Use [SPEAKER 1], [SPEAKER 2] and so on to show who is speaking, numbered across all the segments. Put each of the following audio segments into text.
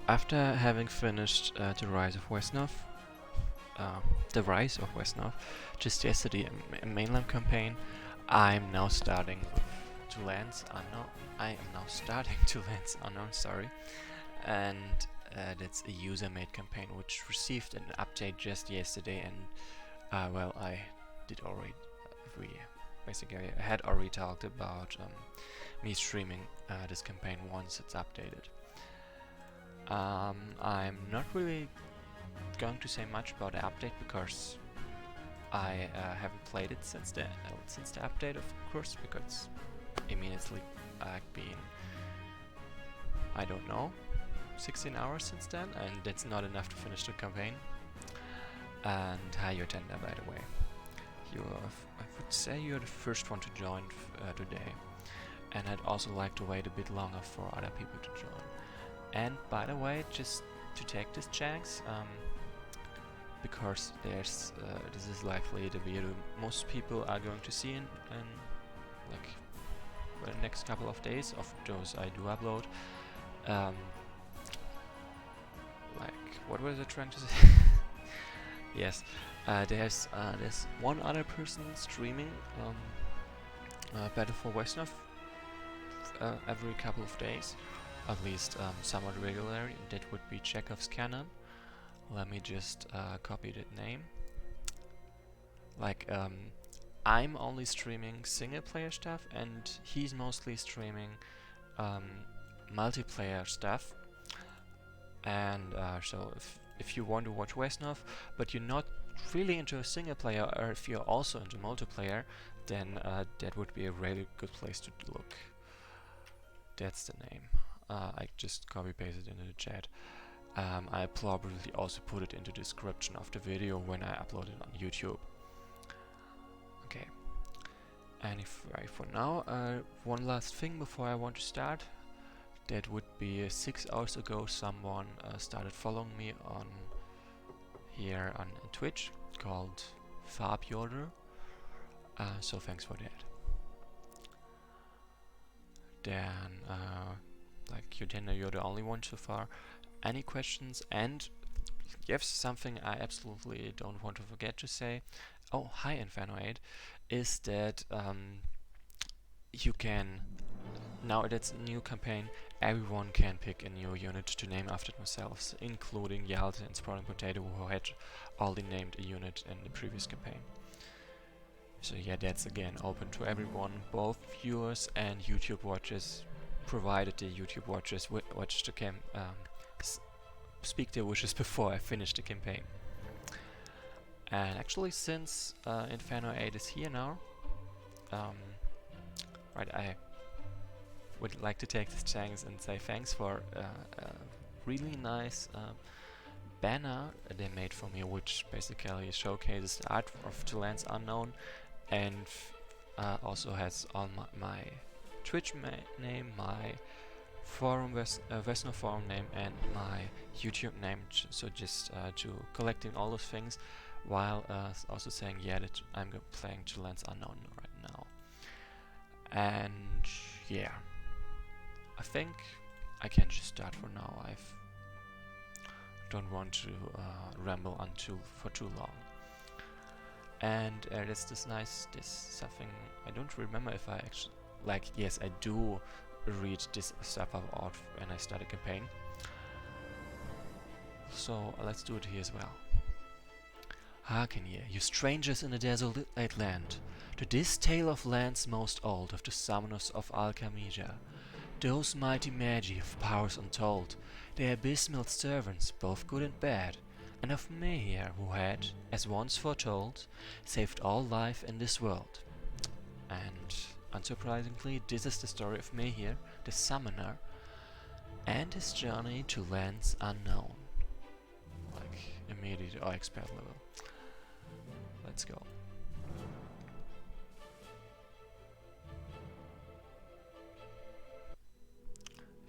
[SPEAKER 1] After having finished the Rise of Wesnoth, just yesterday, a mainland campaign, I'm now starting to Lands Unknown. I am now starting to Lands Unknown, sorry, and that's a user-made campaign which received an update just yesterday, and well, I did already. We basically had already talked about me streaming this campaign once it's updated. I'm not really going to say much about the update because I haven't played it since the update, of course, because immediately I've been, I don't know, 16 hours since then, and that's not enough to finish the campaign. And hi, Enchanter, by the way. I would say you're the first one to join today, and I'd also like to wait a bit longer for other people to join. And by the way, just to take this chance, because this is likely the video most people are going to see in like the next couple of days of those I do upload. Like, what was I trying to say? Yes, there's one other person streaming Battle for Wesnoth every couple of days, at least somewhat regularly. That would be Chekhov's Cannon. Let me just copy that name. Like, I'm only streaming single player stuff, and he's mostly streaming multiplayer stuff. And so if you want to watch Wesnoth, but you're not really into a single player, or if you're also into multiplayer, then that would be a really good place to look. That's the name. I just copy pasted into the chat. I probably also put it into the description of the video when I upload it on YouTube. Okay. And for now, one last thing before I want to start. That would be 6 hours ago someone started following me on here on Twitch called Farbjorder. So thanks for that. Then like you're the only one so far. Any questions? And yes, something I absolutely don't want to forget to say. Oh, hi Inferno 8, is that you can, now that's a new campaign, everyone can pick a new unit to name after themselves, including Yalta and Sprouting Potato, who had already named a unit in the previous campaign. So yeah, that's again open to everyone, both viewers and YouTube watchers, provided the YouTube watchers watch the speak their wishes before I finish the campaign. And actually, since Inferno 8 is here now, right, I would like to take this chance and say thanks for a really nice banner they made for me, which basically showcases the art of The Lands Unknown, and also has all my Twitch name, my forum Wesnoth forum name, and my YouTube name. So just to collecting all those things, while also saying that I'm playing The Lands Unknown right now. And yeah, I think I can just start for now. I don't want to ramble for too long. And there's this something I don't remember if I actually, like, yes, I do read this stuff out when I start a campaign. So let's do it here as well. Hearken ye, you strangers in the desolate land, to this tale of lands most old, of the summoners of Alchemija, those mighty magi of powers untold, their abysmal servants, both good and bad, and of Mehir, who had, as once foretold, saved all life in this world. And unsurprisingly, this is the story of Mehir, the summoner, and his journey to lands unknown. Like, immediate or expert level. Let's go.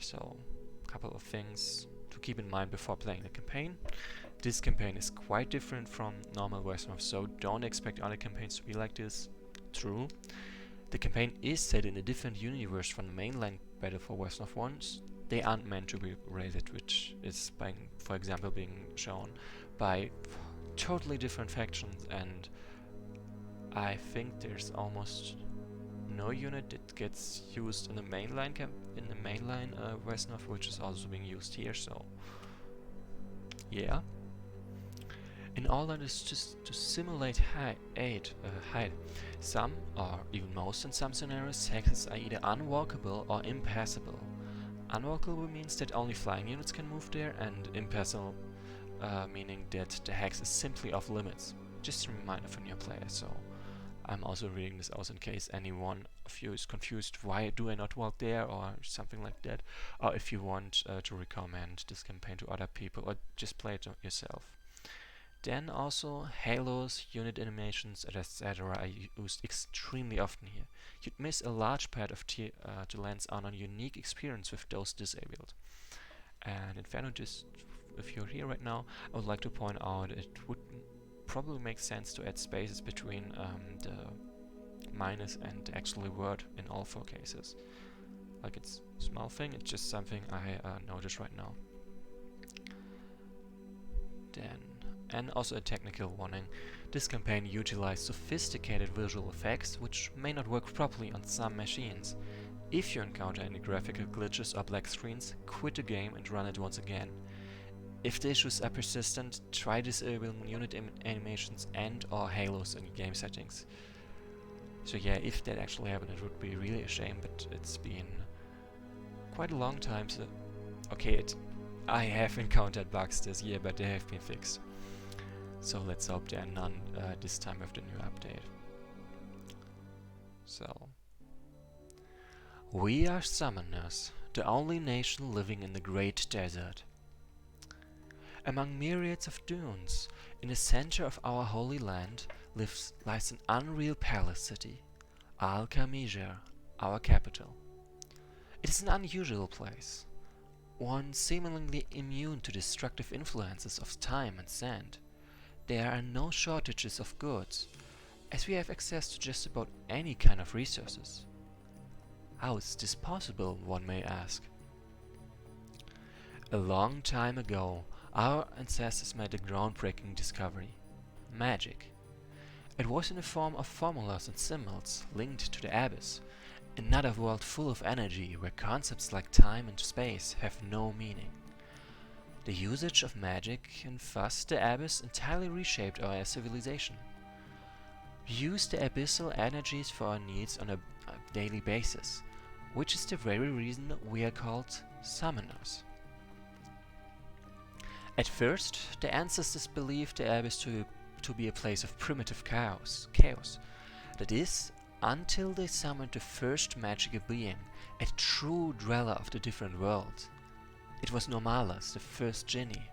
[SPEAKER 1] So, a couple of things to keep in mind before playing the campaign. This campaign is quite different from normal Wesnoth, so don't expect other campaigns to be like this. True. The campaign is set in a different universe from the mainland Battle for Wesnoth 1, they aren't meant to be raided, which is, for example, being shown by totally different factions, and I think there's almost no unit that gets used in the mainline Wesnoth, which is also being used here, so yeah. In all that is just to simulate height. Some, or even most in some scenarios, hexes are either unwalkable or impassable. Unwalkable means that only flying units can move there, and impassable meaning that the hex is simply off limits. Just a reminder for new players, so I'm also reading this out in case anyone of you is confused, why do I not walk there, or something like that, or if you want to recommend this campaign to other people, or just play it yourself. Then also halos, unit animations, etc. are used extremely often here. You'd miss a large part of to lens on a unique experience with those disabled. And Inferno, just if you're here right now, I would like to point out it would probably make sense to add spaces between the minus and the actual word in all 4 cases. Like, it's a small thing, it's just something I noticed right now. Then, and also a technical warning, this campaign utilized sophisticated visual effects which may not work properly on some machines. If you encounter any graphical glitches or black screens, quit the game and run it once again. If the issues are persistent, try disabling unit animations and or halos in game settings. So yeah, if that actually happened, it would be really a shame, but it's been quite a long time, so okay, I have encountered bugs this year, but they have been fixed. So let's hope there are none this time with the new update. So, we are summoners, the only nation living in the great desert. Among myriads of dunes, in the center of our holy land, lies an unreal palace city, Al-Khamija, our capital. It is an unusual place, one seemingly immune to destructive influences of time and sand. There are no shortages of goods, as we have access to just about any kind of resources. How is this possible, one may ask? A long time ago, our ancestors made a groundbreaking discovery: magic. It was in the form of formulas and symbols linked to the abyss, another world full of energy where concepts like time and space have no meaning. The usage of magic and thus the abyss entirely reshaped our civilization. We use the abyssal energies for our needs on a daily basis, which is the very reason we are called summoners. At first, the ancestors believed the abyss to be a place of primitive chaos. That is, until they summoned the first magical being, a true dweller of the different world. It was Normalas, the first genie.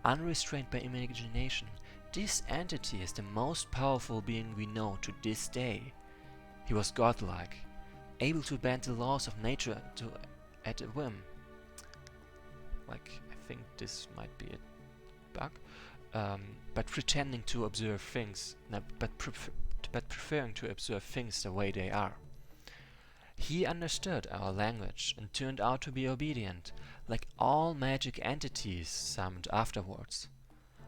[SPEAKER 1] Unrestrained by imagination, this entity is the most powerful being we know to this day. He was godlike, able to bend the laws of nature at a whim. Like, I think this might be a bug. But pretending to observe things, but preferring to observe things the way they are. He understood our language and turned out to be obedient, like all magic entities summoned afterwards.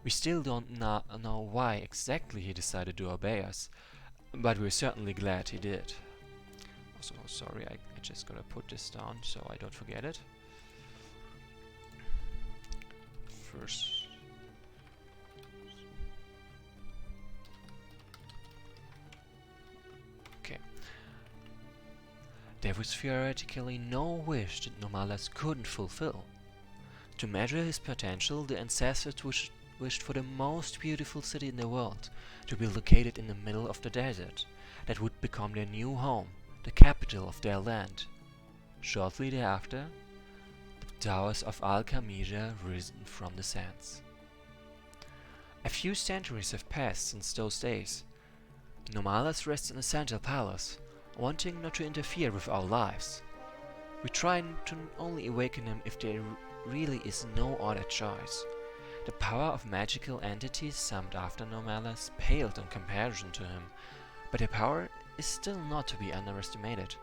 [SPEAKER 1] We still don't know why exactly he decided to obey us, but we're certainly glad he did. Also, sorry, I just gotta put this down so I don't forget it. First. Okay. There was theoretically no wish that Normalas couldn't fulfill. To measure his potential, the ancestors wished for the most beautiful city in the world, to be located in the middle of the desert, that would become their new home, the capital of their land. Shortly thereafter, the towers of Al-Khamija risen from the sands. A few centuries have passed since those days. Normalas rests in the central palace, wanting not to interfere with our lives. We try to only awaken him if there really is no other choice. The power of magical entities summoned after Normalas paled in comparison to him, but their power is still not to be underestimated,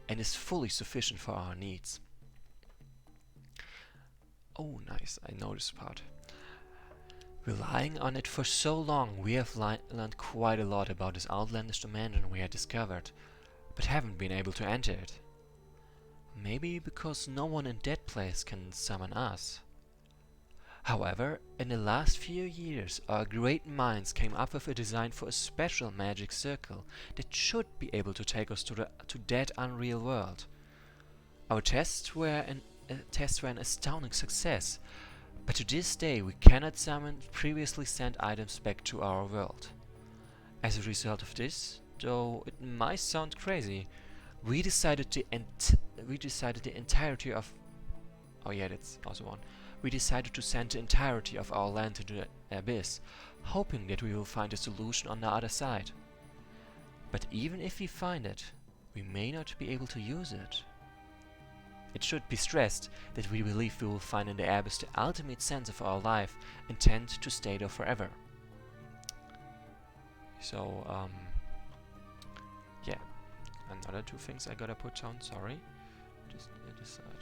[SPEAKER 1] and is fully sufficient for our needs. Oh, nice, I know this part. Relying on it for so long, we have learned quite a lot about this outlandish dimension we had discovered, but haven't been able to enter it. Maybe because no one in that place can summon us. However, in the last few years, our great minds came up with a design for a special magic circle that should be able to take us to that unreal world. Our tests were an astounding success, but to this day we cannot summon previously sent items back to our world. As a result of this, though it might sound crazy, we decided the entirety of... Oh yeah, that's also one. We decided to send the entirety of our land to the abyss, hoping that we will find a solution on the other side. But even if we find it, we may not be able to use it. It should be stressed that we believe we will find in the abyss the ultimate sense of our life, intent to stay there forever. So, yeah. Another two things I gotta put down, sorry. Just decided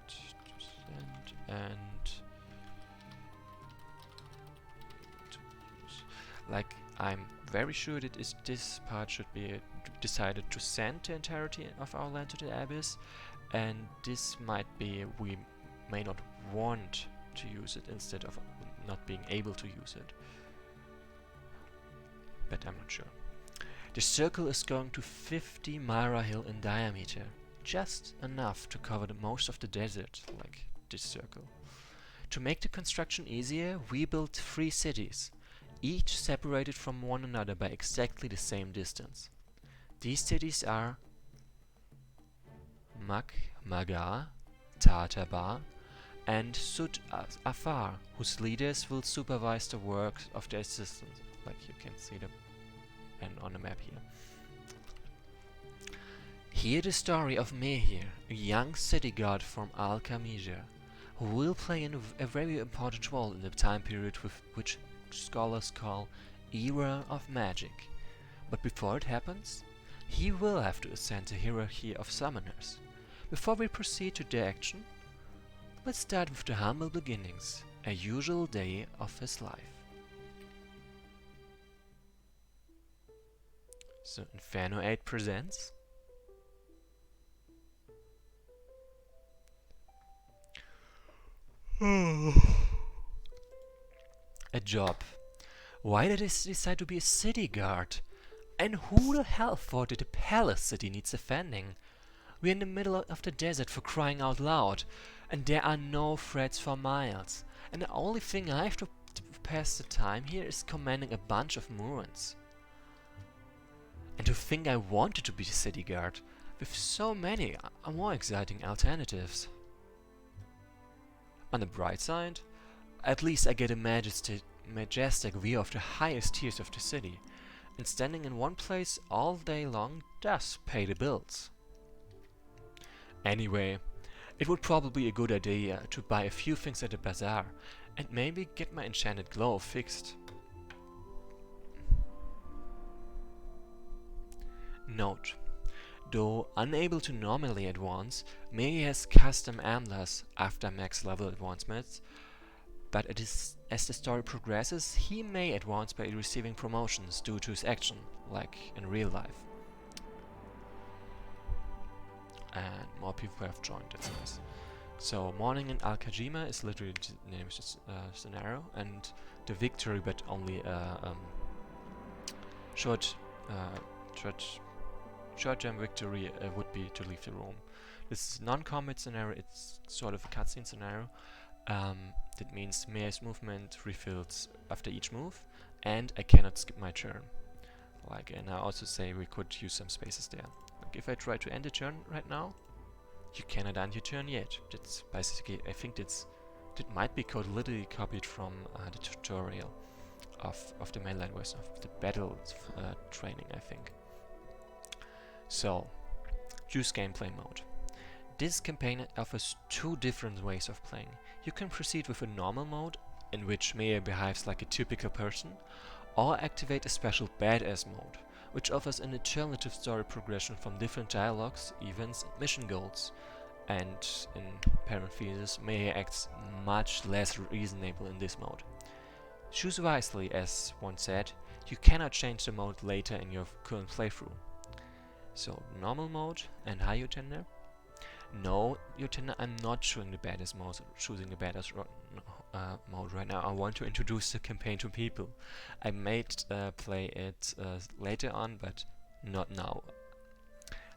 [SPEAKER 1] to send and to use. Like, I'm very sure that this part should be decided to send the entirety of our land to the abyss, and this might be we may not want to use it instead of not being able to use it. But I'm not sure. The circle is going to 50 Myra Hill in diameter, just enough to cover most of the desert, like this circle. To make the construction easier, we built 3 cities, each separated from one another by exactly the same distance. These cities are Magar, Pirateaba, and Sud Afar, whose leaders will supervise the work of the assistants, like you can see them on the map here. Hear the story of Mehir, a young city guard from Al-Khamija, who will play a very important role in the time period which scholars call Era of Magic. But before it happens, he will have to ascend the hierarchy of summoners. Before we proceed to the action, let's start with the humble beginnings, a usual day of his life. So Inferno 8 presents a job. Why did I decide to be a city guard? And who the hell thought that a palace city needs defending? We're in the middle of the desert, for crying out loud, and there are no threats for miles. And the only thing I have to pass the time here is commanding a bunch of Murans. And to think I wanted to be the city guard, with so many more exciting alternatives. On the bright side, at least I get a majestic view of the highest tiers of the city, and standing in one place all day long does pay the bills. Anyway, it would probably be a good idea to buy a few things at the bazaar, and maybe get my enchanted glow fixed. Note: though unable to normally advance, Mei has custom amulets after max level advancements, but as the story progresses, he may advance by receiving promotions due to his action, like in real life. And more people have joined, that's nice. So, Morning in Al-Khamija is literally the name of this scenario, and the victory, but only short jump victory would be to leave the room. This is non-combat scenario, it's sort of a cutscene scenario. That means Mei's movement refills after each move, and I cannot skip my turn. Like, and I also say we could use some spaces there. Like, if I try to end the turn right now, you cannot end your turn yet. That's basically, I think that might be literally copied from the tutorial of the mainline version of the battle training, I think. So, choose gameplay mode. This campaign offers 2 different ways of playing. You can proceed with a normal mode, in which Mei behaves like a typical person, or activate a special badass mode, which offers an alternative story progression from different dialogues, events, and mission goals, and in parentheses, Melee acts much less reasonable in this mode. Choose wisely, as one said, you cannot change the mode later in your current playthrough. So, normal mode and high Enchanter. No, Enchanter, I'm not choosing the baddest mode, mode right now. I want to introduce the campaign to people. I might play it later on, but not now.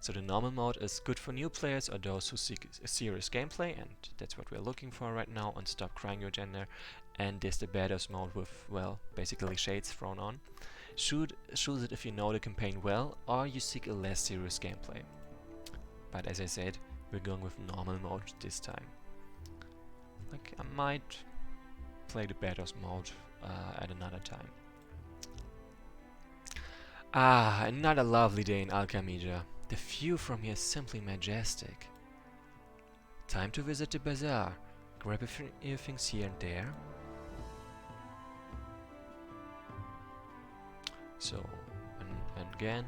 [SPEAKER 1] So the normal mode is good for new players or those who seek a serious gameplay, and that's what we're looking for right now on Stop Crying Enchanter. And there's the badass mode with, well, basically shades thrown on. Choose it if you know the campaign well or you seek a less serious gameplay. But as I said, we're going with normal mode this time. Like, I might play the badass mode at another time. Ah, another lovely day in Alcamija. The view from here is simply majestic. Time to visit the bazaar. Grab a few things here and there. So, and again,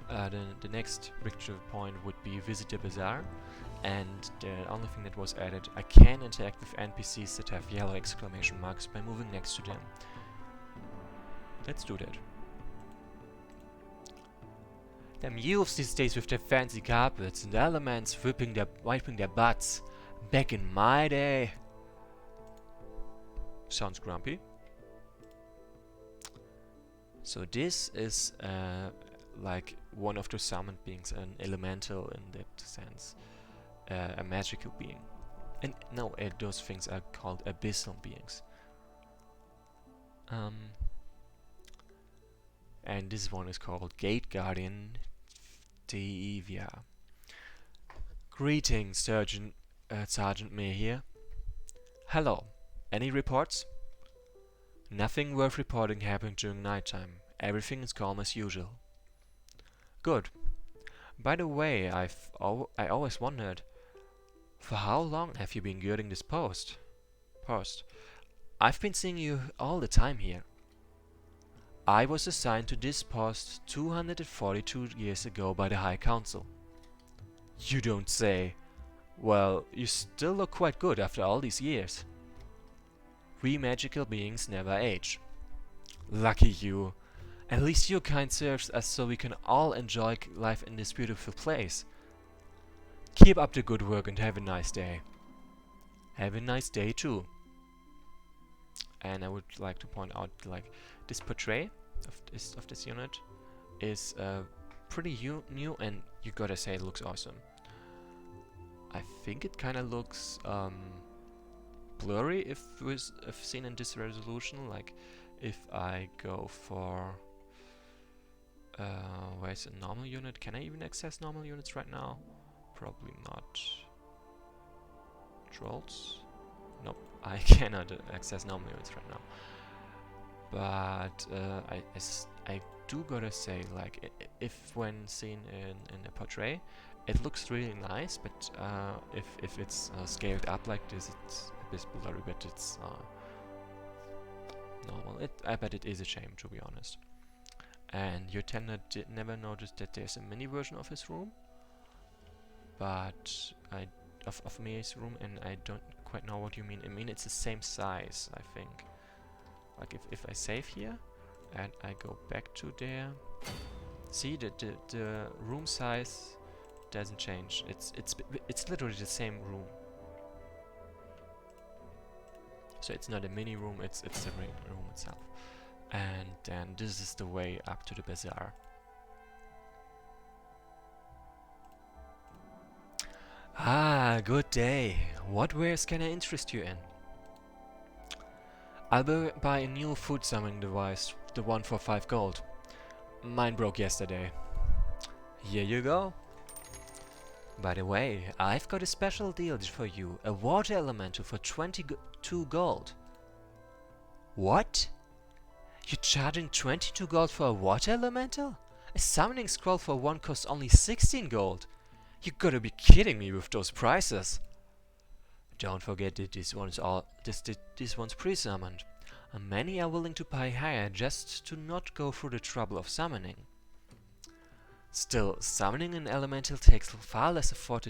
[SPEAKER 1] the next picture point would be visit the bazaar. And the only thing that was added, I can interact with NPCs that have yellow exclamation marks by moving next to them. Let's do that. Them youths these days with their fancy carpets and elements wiping their butts. Back in my day. Sounds grumpy. So this is like one of the summoned beings, an elemental in that sense. A magical being. And no, those things are called abyssal beings. And this one is called Gate Guardian Devia. Greetings, Sergeant May here. Hello. Any reports? Nothing worth reporting happened during nighttime. Everything is calm as usual. Good. By the way, I always wondered, for how long have you been girding this post? I've been seeing you all the time here. I was assigned to this post 242 years ago by the High Council. You don't say. Well, you still look quite good after all these years. We magical beings never age. Lucky you. At least your kind serves us so we can all enjoy life in this beautiful place. Keep up the good work and have a nice day. Have a nice day too. And I would like to point out, like, this portrait of this unit is pretty new, and you gotta say it looks awesome. I think it kind of looks blurry if seen in this resolution. Like, if I go for where's a normal unit? Can I even access normal units right now? Probably not. Trolls? Nope, I cannot access normal units right now. But I do gotta say, like, if when seen in a portrait, it looks really nice. But if it's scaled up like this, it's a bit blurry. But it's normal. I bet it is a shame, to be honest. And your tenant never noticed that there's a mini version of his room, but of Mia's room, and I don't quite know what you mean. I mean, it's the same size, I think. Like, if I save here and I go back to there, see the room size doesn't change. It's literally the same room. So it's not a mini room, it's the room itself. And then this is the way up to the bazaar. Ah, good day. What wares can I interest you in? I'll buy a new food summoning device, the one for 5 gold. Mine broke yesterday. Here you go. By the way, I've got a special deal for you. A water elemental for 22 gold. What? You're charging 22 gold for a water elemental? A summoning scroll for 1 costs only 16 gold. You gotta be kidding me with those prices. Don't forget that this one's pre-summoned. And many are willing to pay higher just to not go through the trouble of summoning. Still, summoning an elemental takes far less effort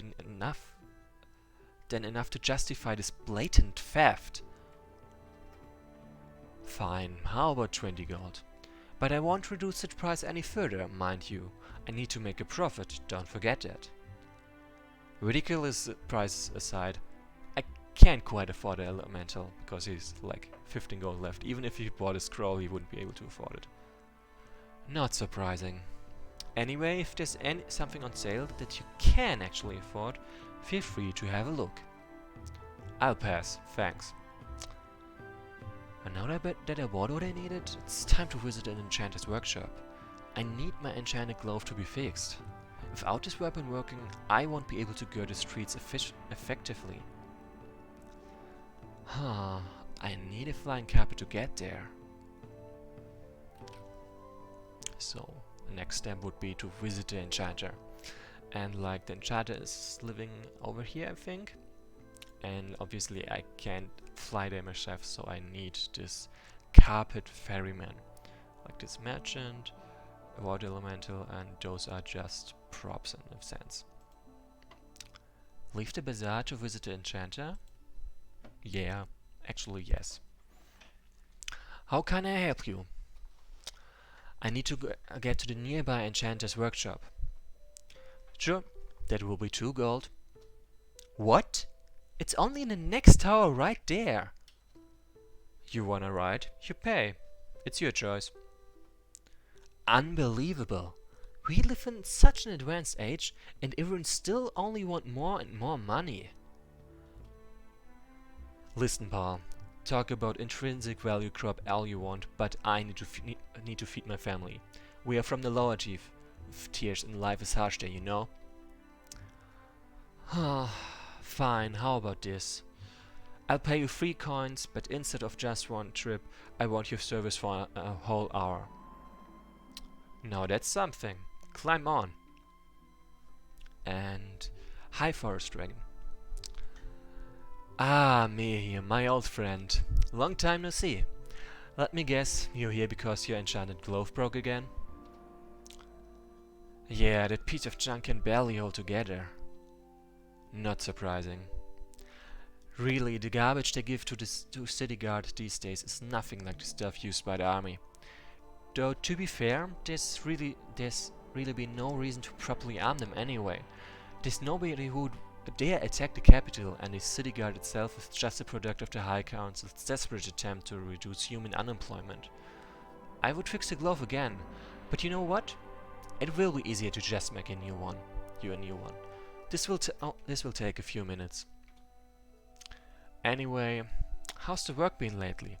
[SPEAKER 1] than enough to justify this blatant theft. Fine, how about 20 gold? But I won't reduce the price any further, mind you. I need to make a profit, don't forget that. Ridiculous price aside, I can't quite afford the elemental, because he's like 15 gold left. Even if he bought a scroll, he wouldn't be able to afford it. Not surprising. Anyway, if there's something on sale that you can actually afford, feel free to have a look. I'll pass, thanks. And now that I bought what I needed, it's time to visit an enchanter's workshop. I need my enchanted glove to be fixed. Without this weapon working, I won't be able to go the streets effectively. I need a flying carpet to get there. So, the next step would be to visit the enchanter. And like the enchanter is living over here, I think. And obviously I can't fly there myself, so I need this carpet ferryman. Like this merchant, a water elemental, and those are just props in a sense. Leave the bazaar to visit the enchanter? Yeah, actually yes. How can I help you? I need to get to the nearby enchanter's workshop. Sure, that will be 2 gold. What? It's only in the next tower right there. You wanna ride? You pay. It's your choice. Unbelievable. We live in such an advanced age and everyone still only want more and more money. Listen, pal. Talk about intrinsic value crop all you want, but I need to feed my family. We are from the lower tiers and life is harsh there, you know? Fine, how about this? I'll pay you 3 coins, but instead of just 1 trip, I want your service for a whole hour. Now that's something. Climb on. And hi, Forest Dragon. Ah, me here, my old friend. Long time no see. Let me guess, you're here because your enchanted glove broke again? Yeah, that piece of junk can barely hold together. Not surprising. Really, the garbage they give to city guard these days is nothing like the stuff used by the army. Though to be fair, there's really been no reason to properly arm them anyway. There's nobody who would dare attack the capital, and the city guard itself is just a product of the High Council's desperate attempt to reduce human unemployment. I would fix the glove again, but you know what? It will be easier to just make a new one. This will take a few minutes. Anyway, how's the work been lately?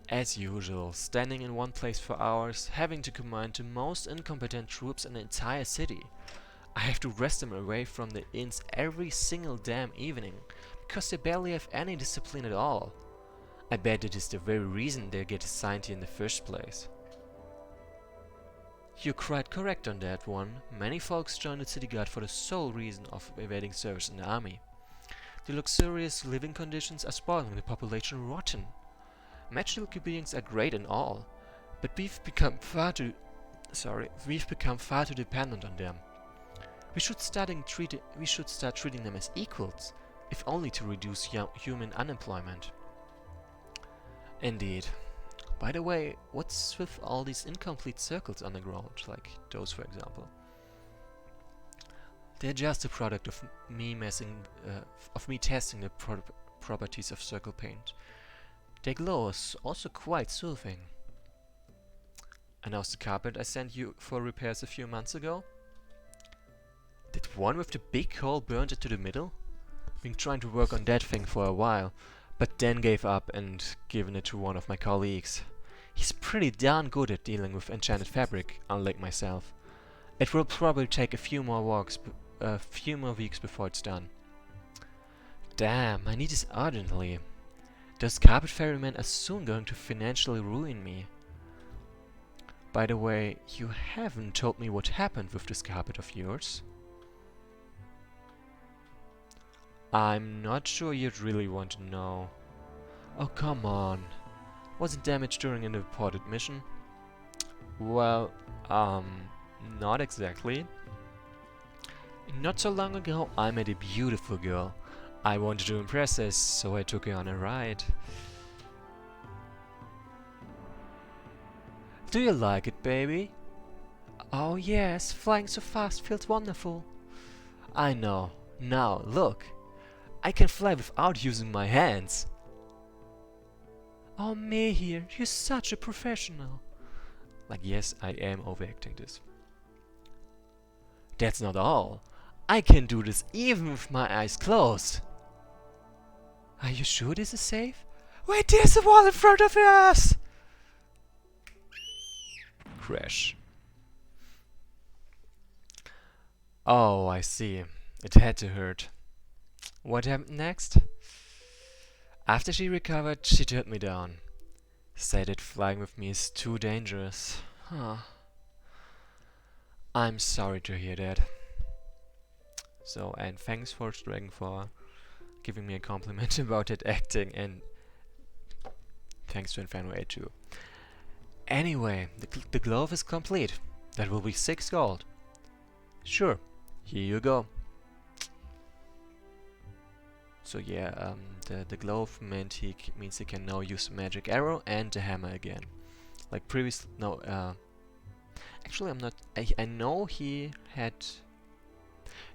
[SPEAKER 1] As usual, standing in one place for hours, having to command the most incompetent troops in the entire city. I have to wrest them away from the inns every single damn evening, because they barely have any discipline at all. I bet it is the very reason they get assigned here in the first place. You're quite correct on that one. Many folks join the city guard for the sole reason of evading service in the army. The luxurious living conditions are spoiling the population rotten. Magical beings are great and all, but we've become far too dependent on them. We should start treating them as equals, if only to reduce human unemployment. Indeed. By the way, what's with all these incomplete circles on the ground, like those for example? They're just a product of me testing the properties of circle paint. Their glow is also quite soothing. And how's the carpet I sent you for repairs a few months ago? That one with the big hole burned into the middle? Been trying to work on that thing for a while, but then gave up and given it to one of my colleagues. He's pretty darn good at dealing with enchanted fabric, unlike myself. It will probably take a few more weeks before it's done. Damn, I need this urgently. Those carpet ferrymen are soon going to financially ruin me. By the way, you haven't told me what happened with this carpet of yours. I'm not sure you'd really want to know. Oh, come on. Was it damaged during an reported mission? Well, not exactly. Not so long ago, I met a beautiful girl. I wanted to impress her, so I took her on a ride. Do you like it, baby? Oh yes, flying so fast feels wonderful. I know. Now, look. I can fly without using my hands. Oh, me here, you're such a professional. Like, yes, I am overacting this. That's not all. I can do this even with my eyes closed. Are you sure this is safe? Wait, there's a wall in front of us! Crash. Oh, I see. It had to hurt. What happened next? After she recovered, she turned me down. Said that flying with me is too dangerous. Huh. I'm sorry to hear that. So, and thanks for Dragon for giving me a compliment about it acting, and thanks to Inferno 8 too. Anyway, the glove is complete. That will be 6 gold. Sure, here you go. So yeah, the glove means he can now use magic arrow and the hammer again. Like previous, no, actually I'm not. I know he had.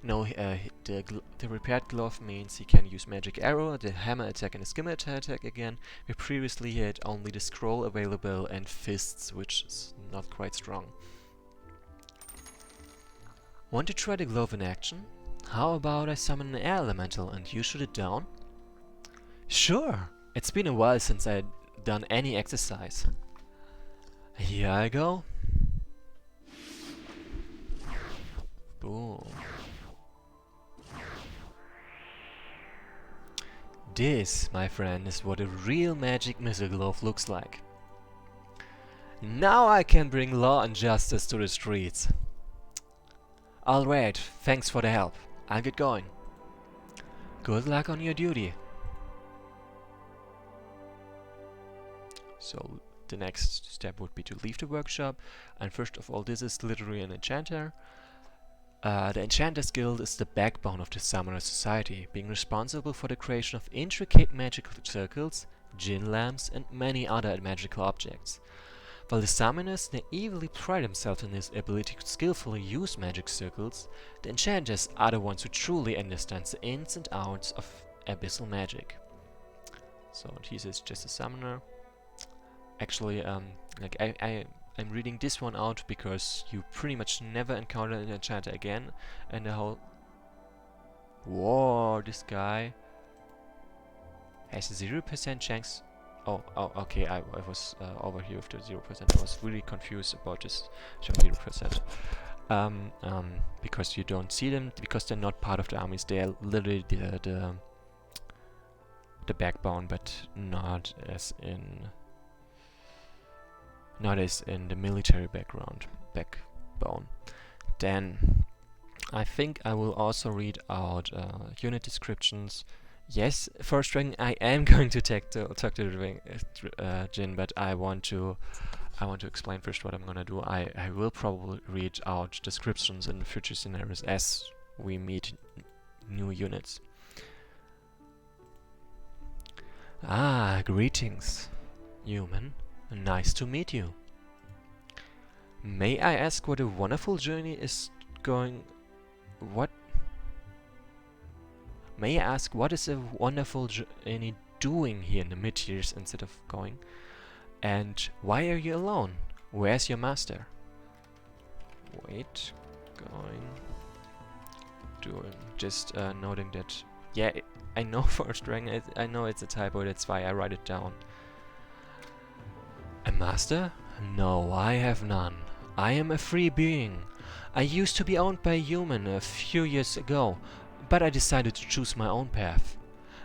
[SPEAKER 1] No, the repaired glove means he can use magic arrow, the hammer attack, and the skimmer attack again. Where previously he had only the scroll available and fists, which is not quite strong. Want to try the glove in action? How about I summon an air elemental and you shoot it down? Sure! It's been a while since I'd done any exercise. Here I go. Boom. This, my friend, is what a real magic missile glove looks like. Now I can bring law and justice to the streets. Alright, thanks for the help. I'll get going. Good luck on your duty. So the next step would be to leave the workshop, and first of all, this is literally an enchanter. The Enchanter's Guild is the backbone of the Summoner Society, being responsible for the creation of intricate magical circles, djinn lamps, and many other magical objects. While the Summoners naively pride themselves in their ability to skillfully use magic circles, the Enchanters are the ones who truly understand the ins and outs of abyssal magic. So he's just a summoner. Actually, like I'm reading this one out because you pretty much never encounter an enchanter again, and the whole... Whoa, this guy has a 0% chance... Oh, okay, I was over here with the 0%. I was really confused about this 0%. Because you don't see them, because they're not part of the armies. They are literally the backbone, but not as in the military backbone. Then I think I will also read out unit descriptions. Yes, first Dragon, I am going to talk to the Jin, but I want to explain first what I'm gonna do. I will probably read out descriptions in future scenarios as we meet new units. Ah, greetings, human. Nice to meet you. May I ask what a wonderful journey is going... What? May I ask what is a wonderful journey doing here in the mid-years instead of going? And why are you alone? Where's your master? Wait, doing, just noting that, yeah, I know First Dragon, I know it's a typo, that's why I write it down. A master? No, I have none. I am a free being. I used to be owned by a human a few years ago, but I decided to choose my own path.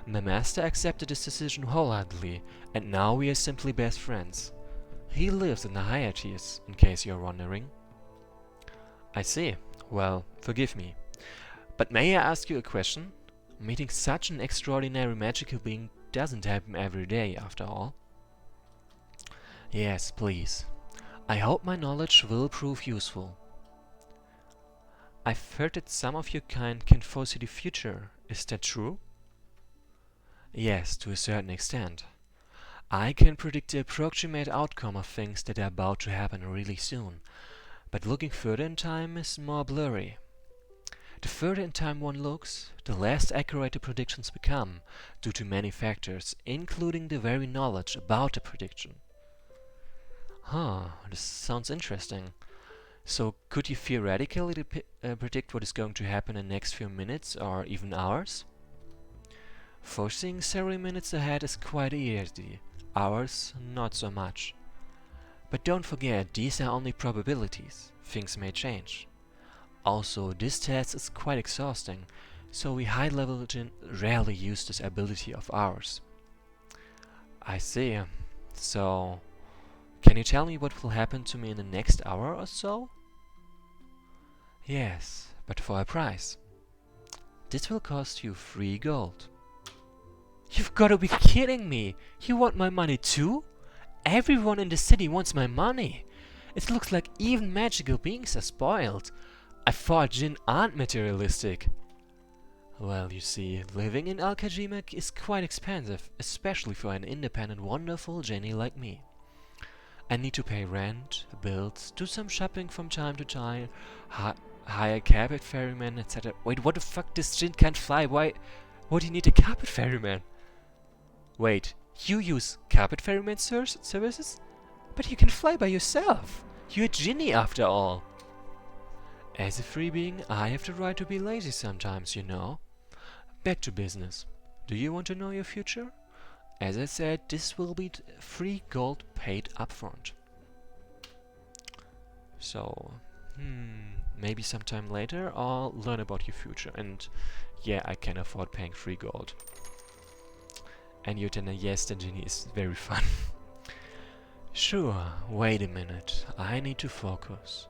[SPEAKER 1] My master accepted this decision wholeheartedly, and now we are simply best friends. He lives in the higher tiers, in case you're wondering. I see. Well, forgive me. But may I ask you a question? Meeting such an extraordinary magical being doesn't happen every day, after all. Yes, please. I hope my knowledge will prove useful. I've heard that some of your kind can foresee the future. Is that true? Yes, to a certain extent. I can predict the approximate outcome of things that are about to happen really soon, but looking further in time is more blurry. The further in time one looks, the less accurate the predictions become, due to many factors, including the very knowledge about the prediction. Huh, this sounds interesting. So, could you theoretically predict what is going to happen in the next few minutes or even hours? Foreseeing several minutes ahead is quite easy, hours not so much. But don't forget, these are only probabilities, things may change. Also, this test is quite exhausting, so we high-level rarely use this ability of ours. I see. So, can you tell me what will happen to me in the next hour or so? Yes, but for a price. This will cost you 3 gold. You've got to be kidding me! You want my money too? Everyone in the city wants my money! It looks like even magical beings are spoiled. I thought Jinn aren't materialistic. Well, you see, living in Al-Kajima is quite expensive, especially for an independent, wonderful Jinni like me. I need to pay rent, bills, do some shopping from time to time, hire carpet ferryman, etc. Wait, what the fuck? This Jinn can't fly. Why do you need a carpet ferryman? Wait, you use carpet ferryman services? But you can fly by yourself. You're a Jinni after all. As a free being, I have the right to be lazy sometimes, you know. Back to business. Do you want to know your future? As I said, this will be 3 gold paid upfront. So, maybe sometime later I'll learn about your future. And yeah, I can afford paying 3 gold. And you're then yes, the genie is very fun. Sure, wait a minute. I need to focus.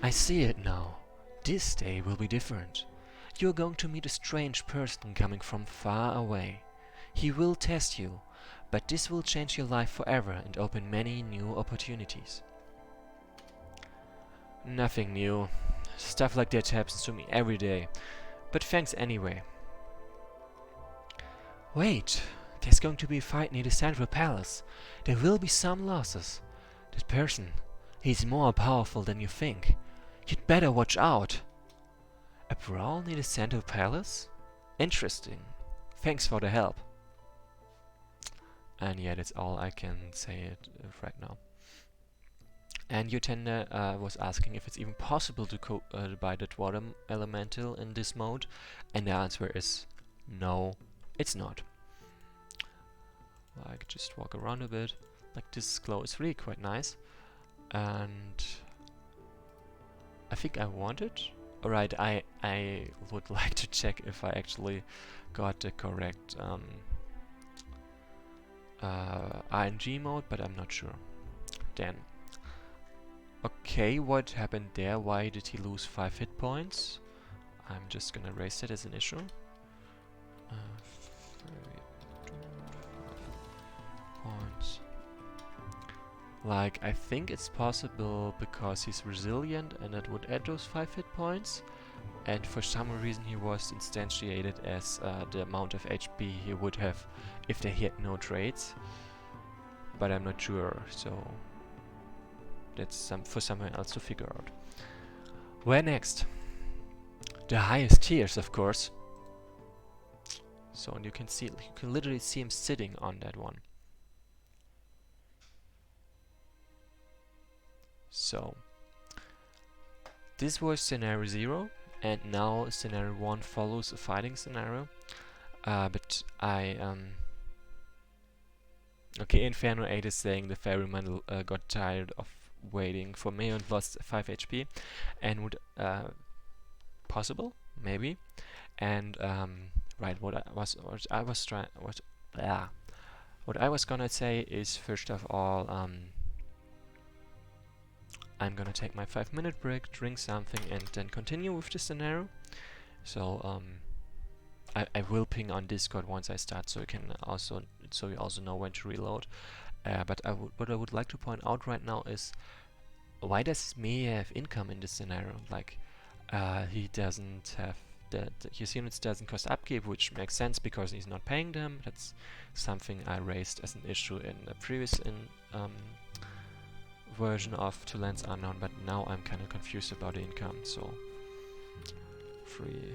[SPEAKER 1] I see it now. This day will be different. You're going to meet a strange person coming from far away. He will test you, but this will change your life forever and open many new opportunities. Nothing new. Stuff like that happens to me every day. But thanks anyway. Wait, there's going to be a fight near the Central Palace. There will be some losses. That person, he's more powerful than you think. You'd better watch out. A brawl near the Central Palace? Interesting. Thanks for the help. And yeah, that's all I can say right now. And your tender was asking if it's even possible to buy that water elemental in this mode, and the answer is no, it's not. Like, just walk around a bit. Like, this glow is really quite nice, and I think I want it. Alright, I would like to check if I actually got the correct RNG mode, but I'm not sure. Then, okay, what happened there? Why did he lose 5 hit points? I'm just gonna erase it as an issue. 5 points. Like, I think it's possible because he's resilient and that would add those 5 hit points. And for some reason he was instantiated as the amount of HP he would have if they had no traits. But I'm not sure, so that's for someone else to figure out. Where next? The highest tiers, of course. So, and you can literally see him sitting on that one. So, this was scenario 0, and now scenario 1 follows a fighting scenario. But okay, Inferno 8 is saying the ferryman got tired of waiting for me and lost 5 HP, and would possible, maybe. And right, what I was gonna say is, first of all, I'm gonna take my 5-minute break, drink something, and then continue with the scenario. So I will ping on Discord once I start, so you also know when to reload. But what I would like to point out right now is why does me have income in this scenario? Like, he doesn't have his units doesn't cost upkeep, which makes sense because he's not paying them. That's something I raised as an issue in the previous version of Two Lands Unknown, but now I'm kind of confused about the income. So free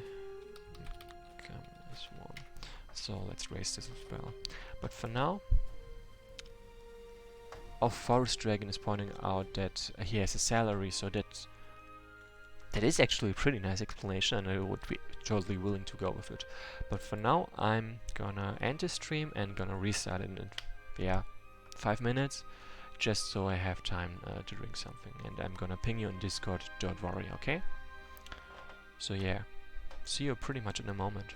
[SPEAKER 1] income is 1. So let's raise this as well. But for now, Forest Dragon is pointing out that he has a salary, so that is actually a pretty nice explanation, and I would be totally willing to go with it. But for now, I'm gonna end the stream and gonna restart it in 5 minutes, just so I have time to drink something. And I'm gonna ping you on Discord, don't worry, okay? So yeah, see you pretty much in a moment.